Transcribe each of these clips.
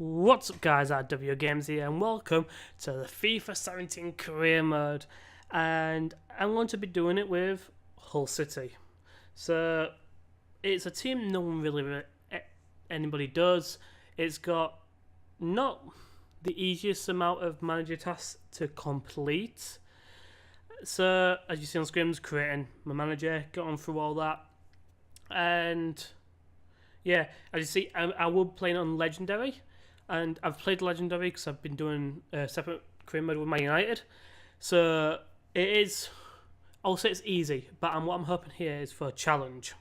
What's up guys, RWGames here and welcome to the FIFA 17 career mode, and I'm going to be doing it with Hull City. So it's a team no one really anybody does. It's got not the easiest amount of manager tasks to complete. So as you see on screen, I'm just creating my manager, going through all that, and yeah, as you see, I will be playing on Legendary. And I've played Legendary because I've been doing a separate career mode with Man United. So it is, I'll say it's easy, but what I'm hoping here is for a challenge.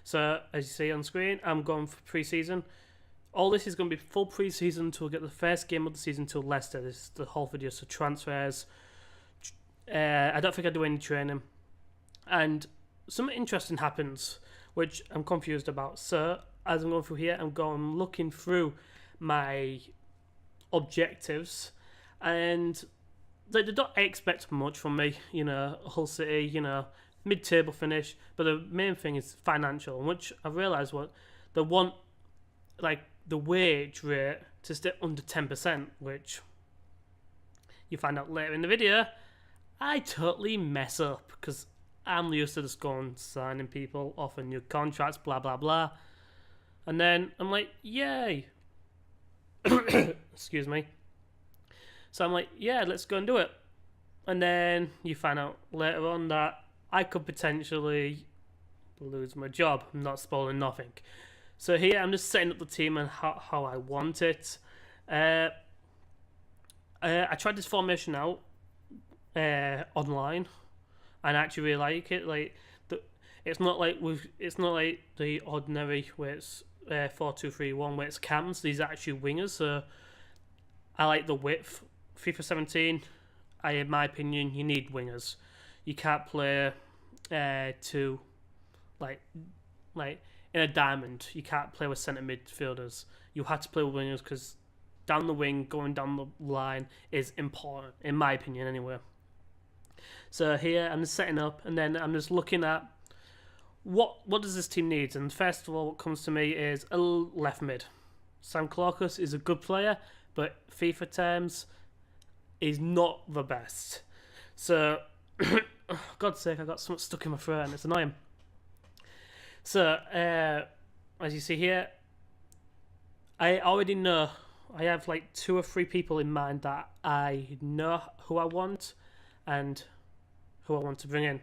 So as you see on screen, I'm going for Preseason. All this is going to be full Preseason until we get the first game of the season till Leicester. This is the whole video, so transfers. I don't think I do any training. And something interesting happens, which I'm confused about. So as I'm going through here, I'm looking through my objectives, and they don't expect much from me. Hull City, mid-table finish, but the main thing is financial, which I realised what they want, like the wage rate to stay under 10%, which you find out later in the video I totally mess up because I'm used to just going signing people, offering new contracts, blah blah blah, and then I'm like, yay. Excuse me. So I'm like, yeah, let's go and do it. And then you find out later on that I could potentially lose my job. I'm not spoiling nothing. So here I'm just setting up the team and how I want it. I tried this formation out online, and I actually really like it. It's not like the ordinary where it's 4-2-3-1 where it's cams. These are actually wingers, so I like the width. FIFA 17, in my opinion, you need wingers. You can't play two like in a diamond. You can't play with centre midfielders. You have to play with wingers because down the wing, going down the line is important, in my opinion, anyway. So here I'm just setting up, and then I'm just looking at what does this team need? And first of all, what comes to me is a left mid. Sam Clarkus is a good player, but FIFA terms is not the best. So, oh, God's sake, I got something stuck in my throat and it's annoying. So, as you see here, I already know. I have like 2 or 3 people in mind that I know who I want and who I want to bring in.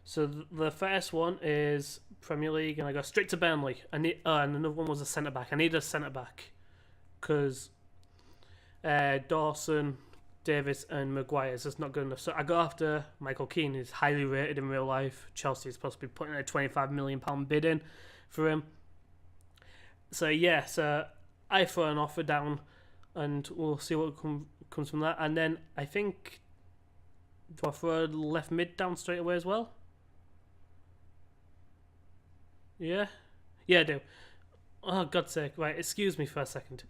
So the first one is Premier League, and I go straight to Burnley. And another one was a centre back. I need a centre back because Dawson, Davis, and Maguire's is not good enough. So I go after Michael Keane, who's highly rated in real life. Chelsea is supposed to be putting a £25 million bid in for him. So yeah, so I throw an offer down, and we'll see what comes from that. And then I think, do I throw a left mid down straight away as well? Yeah, I do. Oh, God's sake! Right, excuse me for a second.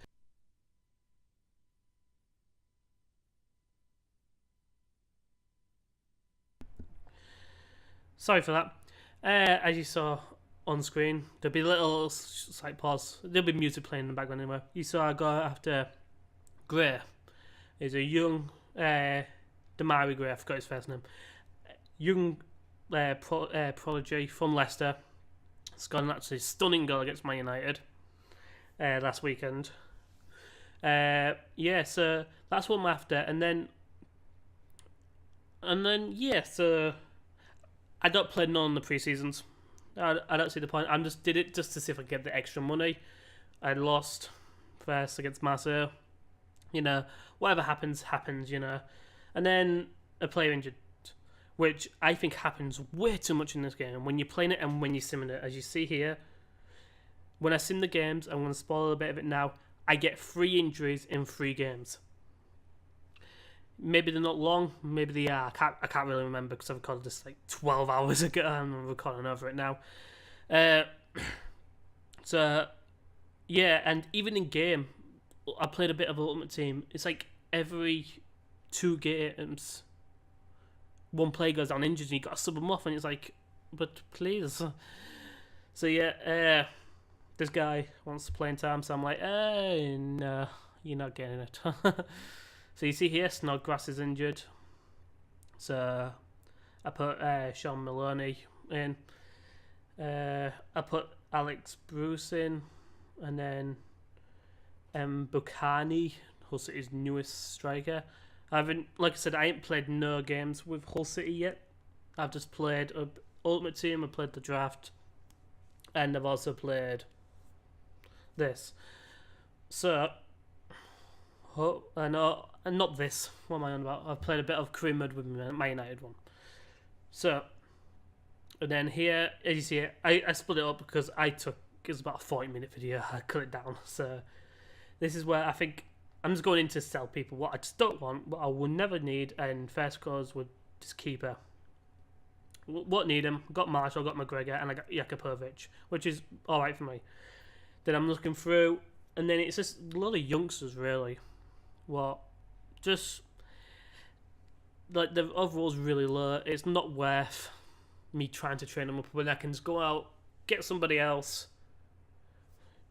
Sorry for that. As you saw on screen, there'll be a little slight pause. There'll be music playing in the background anyway. You saw I go after Gray. He's a young Damari Gray. I forgot his first name. Young prodigy from Leicester. Scored an absolutely stunning goal against Man United last weekend. So that's what I'm after, and then so I don't play none in the pre-seasons. I don't see the point. I just did it just to see if I could get the extra money. I lost first against Marseille. Whatever happens. And then a player injured, which I think happens way too much in this game when you're playing it and when you're simming it. As you see here, when I sim the games, I'm going to spoil a bit of it now, I get 3 injuries in 3 games. Maybe they're not long, maybe they are. I can't really remember because I recorded this like 12 hours ago and I'm recording over it now. So, yeah, and even in game, I played a bit of Ultimate Team. It's like every 2 games, one player goes down injured and you got to sub them off, and it's like, but please. So yeah, this guy wants to play in time, so I'm like, no, you're not getting it. So you see here, Snodgrass is injured. So I put Sean Maloney in. I put Alex Bruce in, and then Bukhani, Hull City's newest striker. Like I said, I ain't played no games with Hull City yet. I've just played Ultimate Team, I played the draft, and I've also played this. So, and not this. What am I on about? I've played a bit of career mode with my United one. So, and then here, as you see, I split it up because it was about a 40-minute video. I cut it down. So, this is where I think I'm just going in to sell people what I just don't want, what I will never need, and first cause would just keeper. What need him? Got Marshall, got McGregor, and I got Jakupovic, which is alright for me. Then I'm looking through, and then it's just a lot of youngsters, really. What? Just, like, the overall's really low. It's not worth me trying to train them up when I can just go out, get somebody else,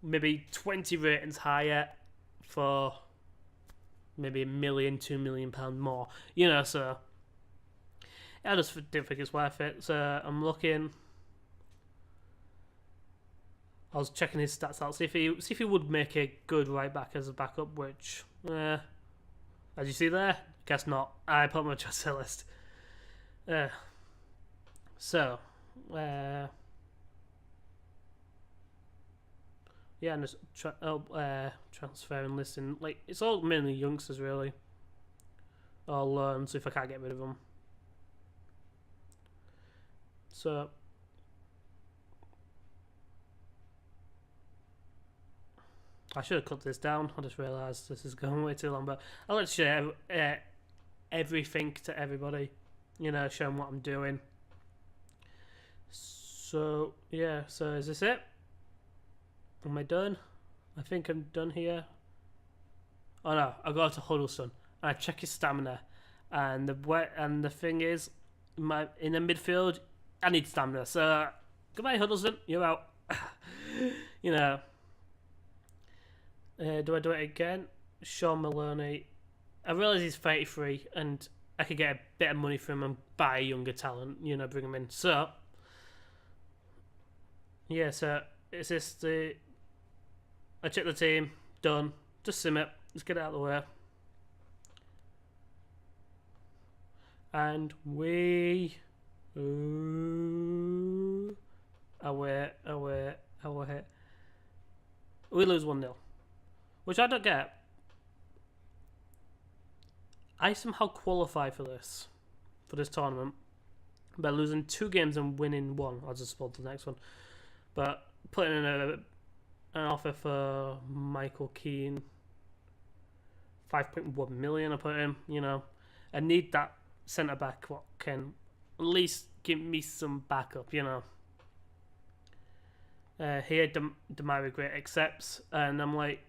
maybe 20 ratings higher for maybe £1 million, £2 million more. You know, so I just didn't think it's worth it. So I'm looking. I was checking his stats out, see if he would make a good right back as a backup, which, as you see there, guess not. I put him on the list. So, yeah, and just transferring listing, like, it's all mainly youngsters really, or loans if I can't get rid of them. So, I should have cut this down. I just realised this is going way too long, but I'll let share everything to everybody, you know, show them what I'm doing. So, yeah, so is this it? Am I done? I think I'm done here. Oh no, I go to Huddleston and I check his stamina, and the thing is, in the midfield, I need stamina. So goodbye, Huddleston, you're out. You know. Do I do it again? Sean Maloney. I realise he's 33, and I could get a bit of money from him and buy a younger talent. You know, bring him in. So yeah, so it's just I check the team, done. Just sim it. Let's get it out of the way. And we away. We lose 1-0. Which I don't get. I somehow qualify for this tournament by losing 2 games and winning 1. I'll just spoil the next one. But putting in an offer for Michael Keane, 5.1 million. I put in. You know, I need that centre back. What can at least give me some backup. You know. Here, Demarai Gray accepts, and I'm like,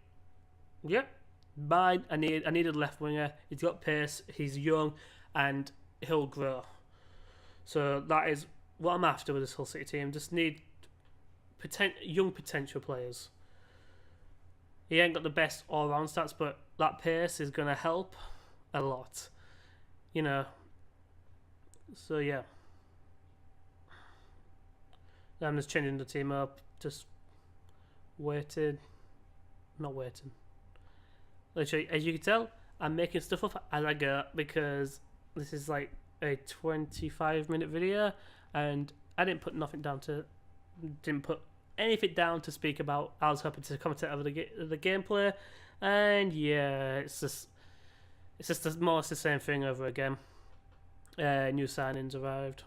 yep, mine. I need a left winger. He's got pace. He's young, and he'll grow. So that is what I'm after with this Hull City team. Just need young potential players. He ain't got the best all-round stats, but that pace is gonna help a lot. You know. So yeah. I'm just changing the team up. Just waiting. Not waiting. Literally, as you can tell, I'm making stuff up as I go because this is like a 25-minute video, and I didn't put anything down to speak about. I was hoping to commentate over the gameplay, and yeah, it's just more or less the same thing over again. New signings arrived.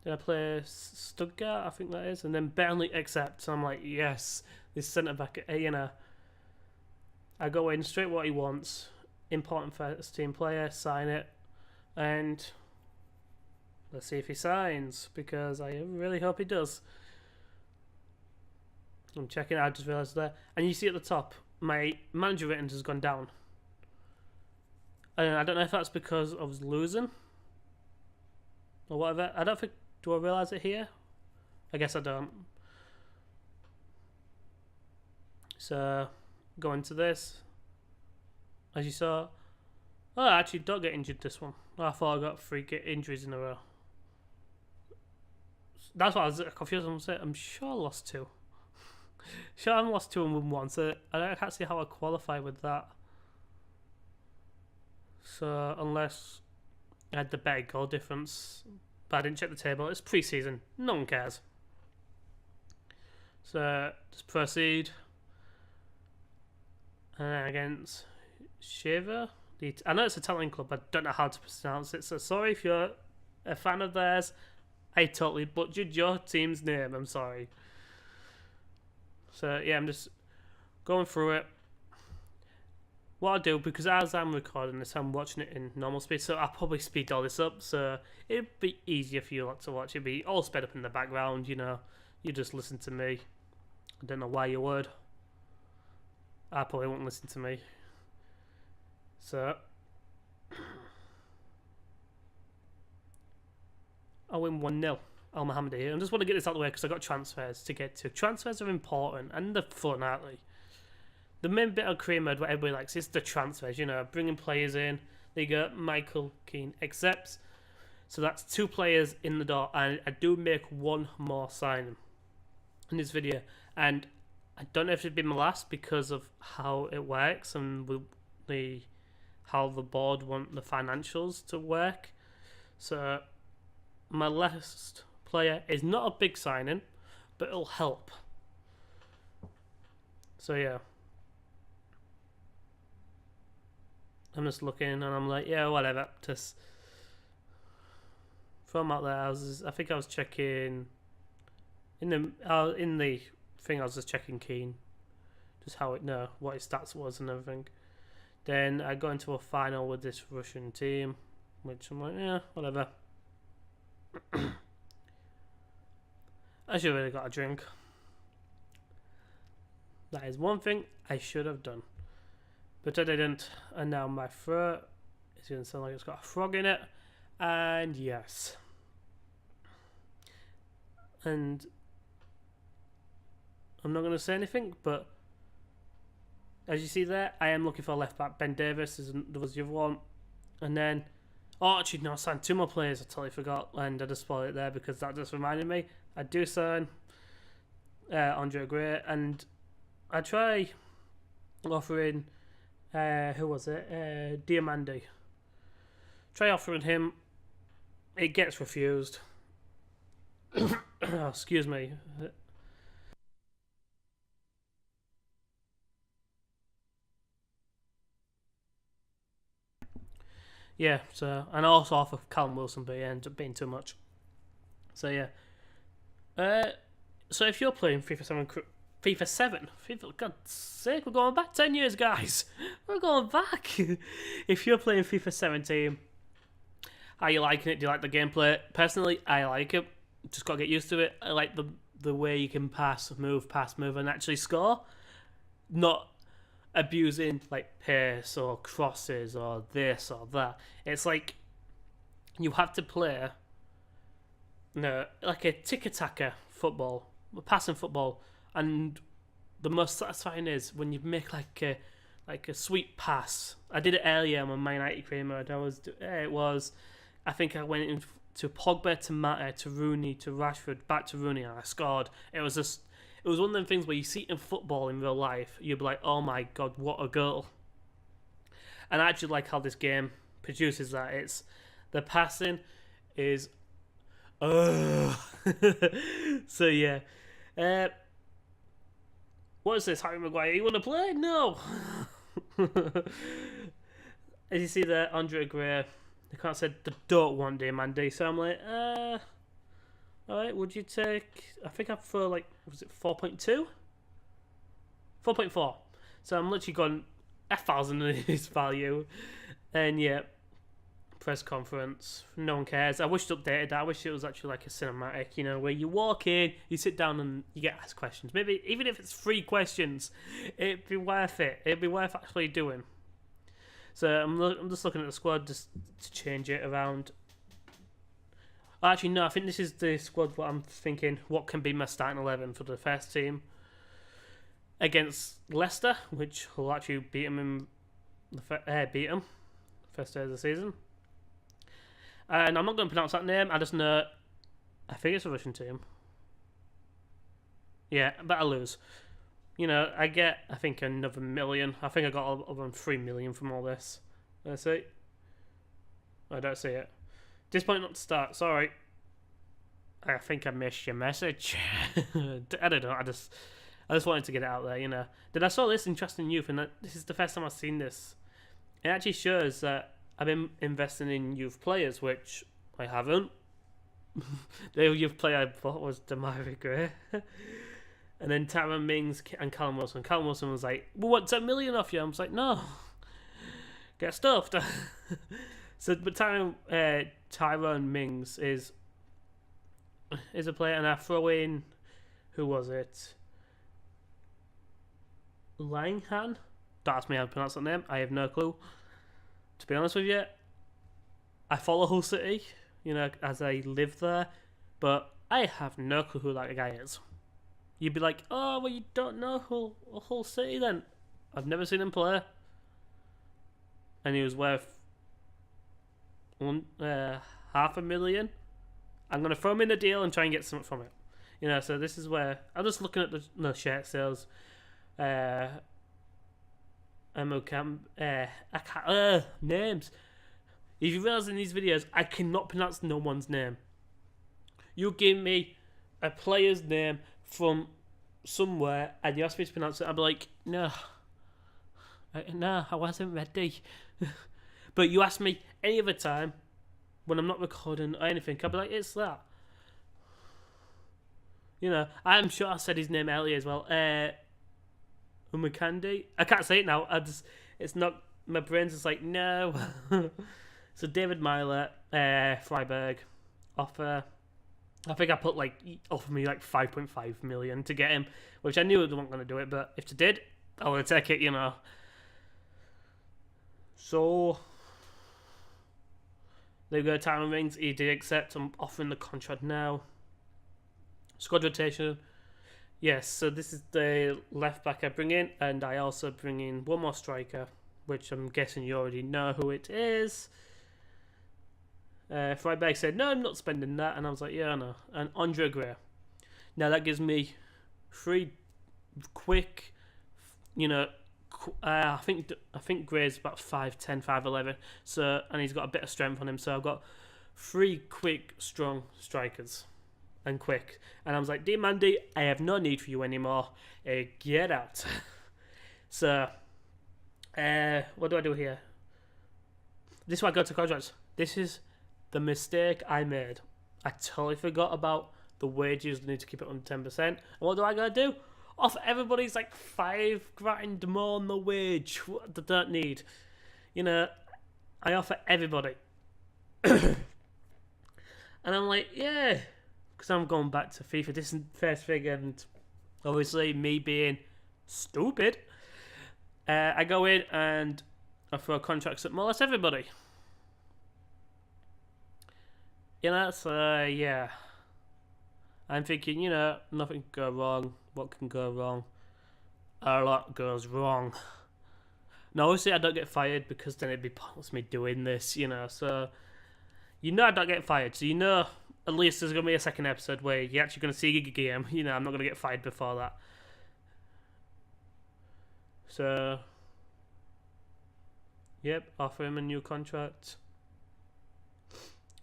Did I play Stuttgart? I think that is. And then Burnley accepts. So I'm like, yes, this centre-back, you know. I go in straight what he wants. Important first team player, sign it. And let's see if he signs, because I really hope he does. I'm checking, I just realised there. And you see at the top, my manager ratings has gone down. And I don't know if that's because I was losing. or whatever. I don't think. Do I realise it here? I guess I don't. So, go into this. As you saw. Oh, I actually don't get injured this one. I thought I got 3 injuries in a row. That's why I was confused. I'm sure I lost 2. Sure, I haven't lost 2 and won 1, so I can't see how I qualify with that. So, unless I had the better goal difference, but I didn't check the table. It's pre-season. No one cares. So, just proceed. And then against Shiva. I know it's a Italian club, but I don't know how to pronounce it. So, sorry if you're a fan of theirs. I totally butchered your team's name. I'm sorry. So, yeah, I'm just going through it. What I'll do, because as I'm recording this, I'm watching it in normal speed, so I'll probably speed all this up, so it'd be easier for you to watch. It'd be all sped up in the background, you know. You just listen to me. I don't know why you would. I probably won't listen to me. So, I'll win 1-0. Al Mohammed here. I just want to get this out of the way because I've got transfers to get to. Transfers are important and they're fun, aren't they? The main bit of career mode, what everybody likes, is the transfers. You know, bringing players in. There you go. Michael Keane accepts. So that's 2 players in the door. And I do make 1 more signing in this video. And I don't know if it'd be my last because of how it works and how the board want the financials to work. So my last player is not a big signing, but it'll help. So yeah. I'm just looking and I'm like, yeah, whatever. Just throw them out there. I think I was checking in the thing. I was just checking Keane, just what his stats was and everything. Then I got into a final with this Russian team, which I'm like, yeah, whatever. I should have really got a drink. That is one thing I should have done. But I didn't. And now my throat is going to sound like it's got a frog in it. And yes. And I'm not going to say anything, but as you see there, I am looking for a left back. Ben Davis there was the other one. And then, actually, no, I signed 2 more players. I totally forgot. And I just spoiled it there because that just reminded me. I do sign Andre Gray. And I try offering, who was it? Diamandi. Try offering him. It gets refused. Excuse me. Yeah, so, and also offer Callum Wilson, but it ends up being too much. So yeah. So if you're playing FIFA 7, God's sake, we're going back 10 years, guys. We're going back. If you're playing FIFA 17, are you liking it? Do you like the gameplay? Personally, I like it. Just got to get used to it. I like the way you can pass, move, and actually score. Not abusing like pace or crosses or this or that. It's like you have to play like a tiki-taka football, passing football, and the most satisfying is when you make like a sweet pass. I did it earlier on my Man United career mode. I think I went into Pogba to Mata to Rooney to Rashford back to Rooney and I scored. It was one of them things where you see it in football in real life, you'd be like, oh my god, what a goal. And I actually like how this game produces that. It's the passing is so yeah. What is this, Harry Maguire? You want to play? No. As you see there, Andre Gray, they can't say they don't want Diamandi, so I'm like, alright, would you take, I think I prefer like, was it 4.2? 4.4. So I'm literally going 1,000 in his value. And yeah, press conference, no one cares. I wish it updated. I wish it was actually like a cinematic, you know, where you walk in, you sit down and you get asked questions. Maybe even if it's 3 questions, it'd be worth it. It'd be worth actually doing. So I'm just looking at the squad just to change it around. Actually, no, I think this is the squad. What I'm thinking, what can be my starting 11 for the first team against Leicester, which will actually beat them in the first day of the season. And I'm not going to pronounce that name. I just know, I think it's a Russian team. Yeah, I better lose. You know, I think another million. I think I got around 3 million from all this. Let's see. I don't see it. Disappointing not to start. Sorry. I think I missed your message. I don't know. I just wanted to get it out there, you know. Then I saw this interesting youth, and this is the first time I've seen this. It actually shows that I've been investing in youth players, which I haven't. The youth player I bought was Demarai Gray. And then Tyrone Mings and Callum Wilson. Callum Wilson was like, "We want 10 million off you." I was like, "No, get stuffed." So, but Tyrone Mings is a player, and I throw in, who was it? Langhan? Don't ask me how to pronounce that name. I have no clue. To be honest with you, I follow Hull City, you know, as I live there, but I have no clue who that guy is. You'd be like, "Oh, well, you don't know Hull City then?" I've never seen him play. And he was worth $500,000. I'm going to throw him in a deal and try and get something from it. You know, so this is where I'm just looking at the shirt sales. I can't, names. If you realise in these videos, I cannot pronounce no one's name. You give me a player's name from somewhere and you ask me to pronounce it, I'll be like, no, I wasn't ready. But you ask me any other time when I'm not recording or anything, I'll be like, it's that. You know, I'm sure I said his name earlier as well. Umakandi. I can't say it now. It's not. My brain's just like, no. So David Myler, Freiburg, offer. I think I put offer me 5.5 million to get him, which I knew they weren't going to do it, but if they did, I would take it, you know. So there you go, Tyrone Mings. He did accept. I'm offering the contract now. Squad rotation. Yes, so this is the left back I bring in, and I also bring in one more striker, which I'm guessing you already know who it is. Freiburg said, "No, I'm not spending that," and I was like, "Yeah, I know." And Andre Gray. Now that gives me 3 quick, you know, I think Gray's about 5'10", 5'11", so, and he's got a bit of strength on him, so I've got 3 quick, strong strikers. And quick. And I was like, "Dear Mandy, I have no need for you anymore. Get out." So, what do I do here? This is why I go to contracts. This is the mistake I made. I totally forgot about the wages. I need to keep it under 10%. And what do I gotta do? Offer everybody's $5,000 more on the wage. What they don't need. You know, I offer everybody. And I'm like, yeah. Because I'm going back to FIFA. This is first thing, and obviously me being stupid, I go in and I throw contracts at more or less everybody. You know, so yeah. I'm thinking, you know, nothing can go wrong. What can go wrong? A lot goes wrong. Now, obviously I don't get fired because then it'd be pointless me doing this, you know, so you know I don't get fired, so you know at least there's going to be a second episode where you're actually going to see a game. You know, I'm not going to get fired before that. So, yep, offer him a new contract.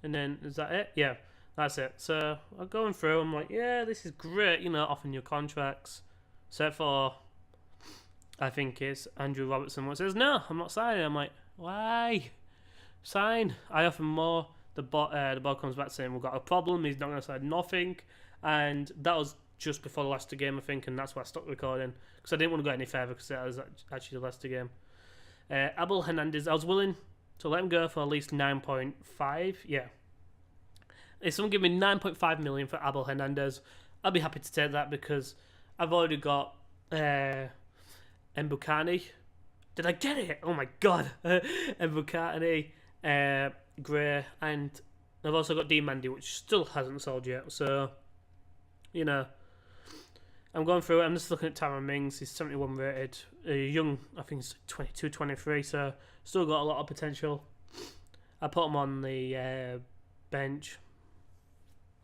And then, is that it? Yeah, that's it. So, I'm going through, I'm like, yeah, this is great, you know, offering new contracts. Except for, I think it's Andrew Robertson who says, "No, I'm not signing." I'm like, why? Sign. I offer more. The ball comes back saying we've got a problem. He's not going to sign nothing, and that was just before the Leicester game, I think, and that's why I stopped recording because I didn't want to go any further because that was actually the Leicester game. Abel Hernandez, I was willing to let him go for at least 9.5. Yeah, if someone give me 9.5 million for Abel Hernandez, I'd be happy to take that because I've already got Mbukani. Did I get it? Oh my god, Mbukani. Gray and I've also got D Mandy, which still hasn't sold yet. So, you know, I'm going through it. I'm just looking at Tyron Mings. He's 71 rated. Young, I think he's 22, 23. So, still got a lot of potential. I put him on the bench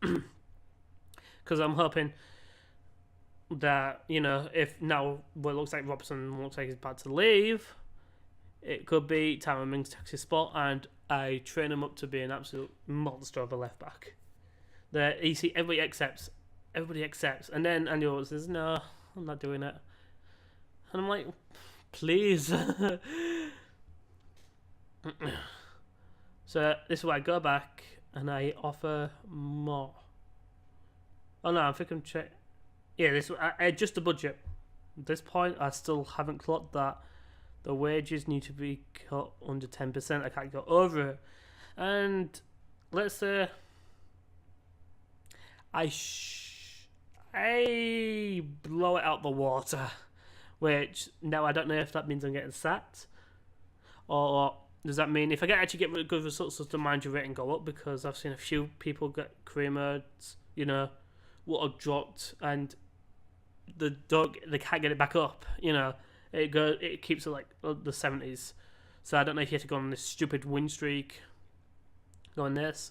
because I'm hoping that, you know, if now what it looks like Robertson looks like he's about to leave, it could be Tyron Mings takes his spot and I train him up to be an absolute monster of a left back. That you see, everybody accepts, and then Andy Robertson says, "No, I'm not doing it," and I'm like, "Please." So this is where I go back and I offer more. Oh no, I think I'm check. Yeah, I adjust the budget. At this point, I still haven't clocked that the wages need to be cut under 10%. I can't go over it. And let's say I blow it out the water, which now I don't know if that means I'm getting sacked, or does that mean if I actually get good results, does the manager rating go up? Because I've seen a few people get career modes, you know, what have dropped and they can't get it back up, you know. It keeps it like the 70s. So I don't know if you have to go on this stupid win streak. Go on this.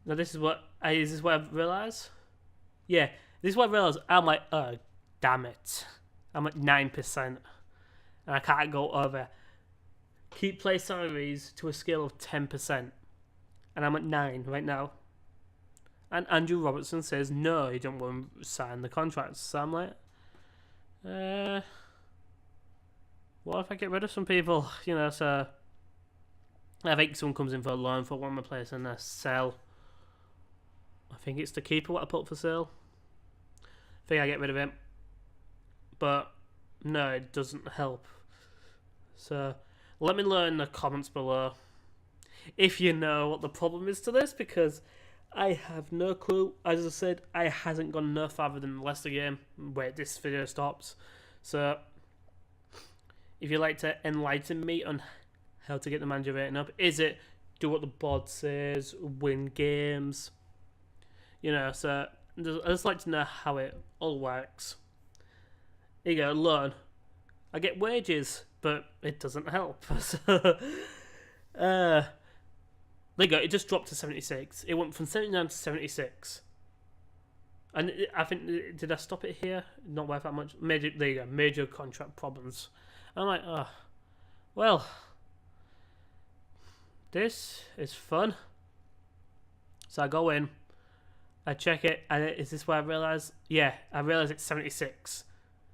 Now is this what I've realised? Yeah, this is what I realised. I'm like, oh, damn it. I'm at 9%. And I can't go over. Keep play salaries to a scale of 10%. And I'm at 9 right now. And Andrew Robertson says, no, he don't want to sign the contracts. So I'm like, what if I get rid of some people? You know, so I think someone comes in for a loan for one of my players and I sell. I think it's the keeper what I put for sale. I think I get rid of him. But no, it doesn't help. So let me know in the comments below if you know what the problem is to this, because I have no clue. As I said, I hasn't gone no farther than the Leicester game where this video stops. So if you'd like to enlighten me on how to get the manager rating up, is it do what the board says, win games? You know, so I just like to know how it all works. Here you go, loan. I get wages, but it doesn't help. So, there you go, it just dropped to 76. It went from 79 to 76. And I think, did I stop it here? Not worth that much. There you go, major contract problems. I'm like, oh, well, this is fun. So I go in, I check it, and is this where I realise? Yeah, I realise it's 76.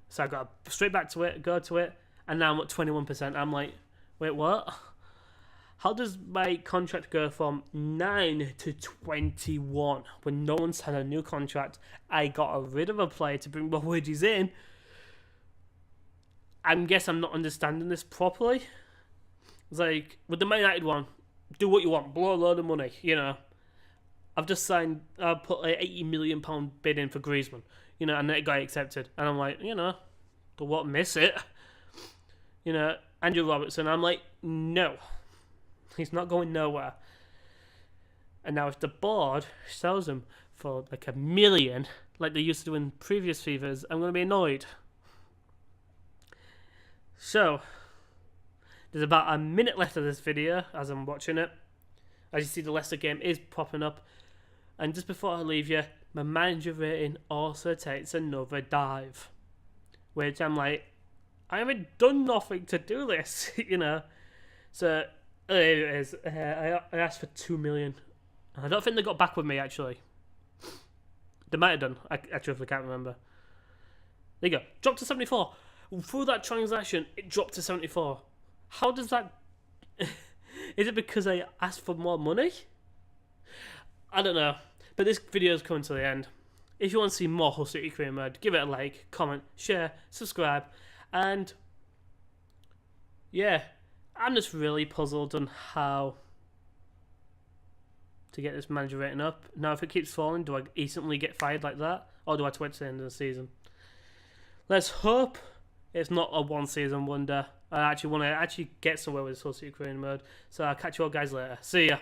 So I go straight back to it, go to it, and now I'm at 21%. I'm like, wait, what? How does my contract go from 9 to 21 when no one's had a new contract? I got rid of a player to bring more wages in. I guess I'm not understanding this properly. It's like, with the Man United one, do what you want, blow a load of money, you know. I've just signed, I put an £80 million bid in for Griezmann, you know, and that guy accepted. And I'm like, you know, do what, miss it? You know, Andrew Robertson, I'm like, no. He's not going nowhere. And now if the board sells him for like $1 million, like they used to do in previous FIFAs, I'm going to be annoyed. So, there's about a minute left of this video as I'm watching it. As you see, the Leicester game is popping up. And just before I leave you, my manager rating also takes another dive. Which I'm like, I haven't done nothing to do this, you know. So, here it is. I asked for 2 million. I don't think they got back with me, actually. They might have done. I truthfully can't remember. There you go. Dropped to 74. Through that transaction, it dropped to 74. How does that... Is it because I asked for more money? I don't know. But this video is coming to the end. If you want to see more Hull City Career Mode, give it a like, comment, share, subscribe. And... yeah. I'm just really puzzled on how to get this manager rating up. Now, if it keeps falling, do I instantly get fired like that? Or do I have to wait to the end of the season? Let's hope it's not a one-season wonder. I actually want to get somewhere with this Hull City Career Mode. So I'll catch you all guys later. See ya.